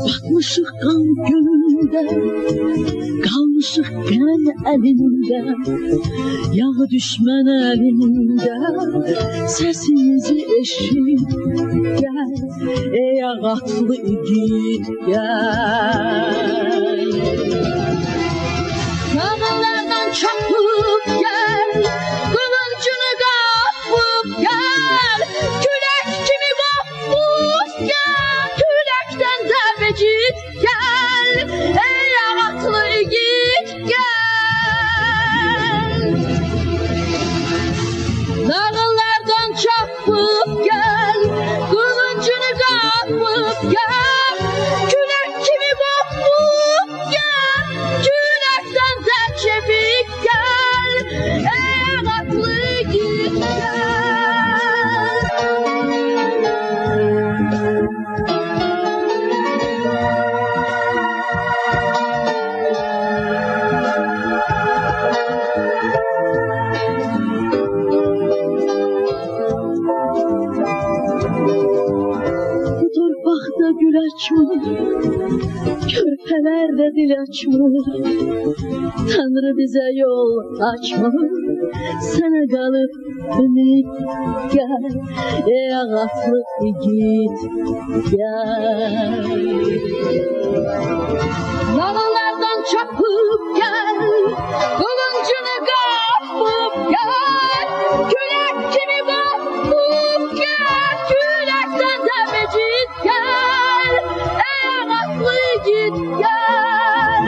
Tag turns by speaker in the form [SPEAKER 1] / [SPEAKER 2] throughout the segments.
[SPEAKER 1] Batmışıq qan gölündə, qalmışıq qən əlində, yağ düşmən əlində, səsinizi eşit, gəl, ey ağatlı igid, gəl. Dağlardan çapıb gəl, qılıncını qapıb gəl, külək kimi qopub gəl, küləkdən də becid gəl, ey ağatlı igid gəl. Dağlardan çapıb gəl, qılıncını qapıb gəl, külək kimi qopub gəl, küləkdən də çevik gəl, ey ağatlı igid gəl. Bu torpaqda gül açmır, körpələr də dil açmır, Tanrı bizə yol açmır, sənə qalıb ümid gəl, ey ağatlı igid gəl. Dağlardan çapıb gəl, qılıncını qapıb gəl, külək kimi qopub gəl, küləkdən də becid gəl, ey ağatlı igid gəl.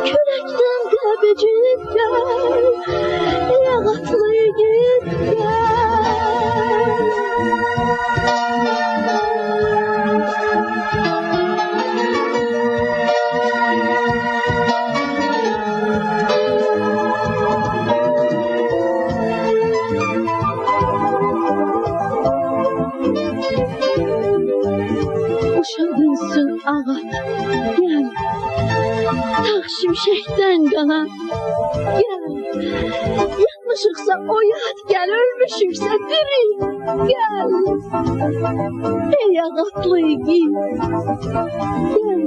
[SPEAKER 1] Küləkdən də becid gəl, ey ağatlı igid gəl. Boşaldınsın ağat, gəl, dağ şimşəkdən qanar, gəl, yatmışıqsa oyat, gəl, ölmüşüksə diri, gəl, ey ağatlı igid, gəl, gəl, gəl.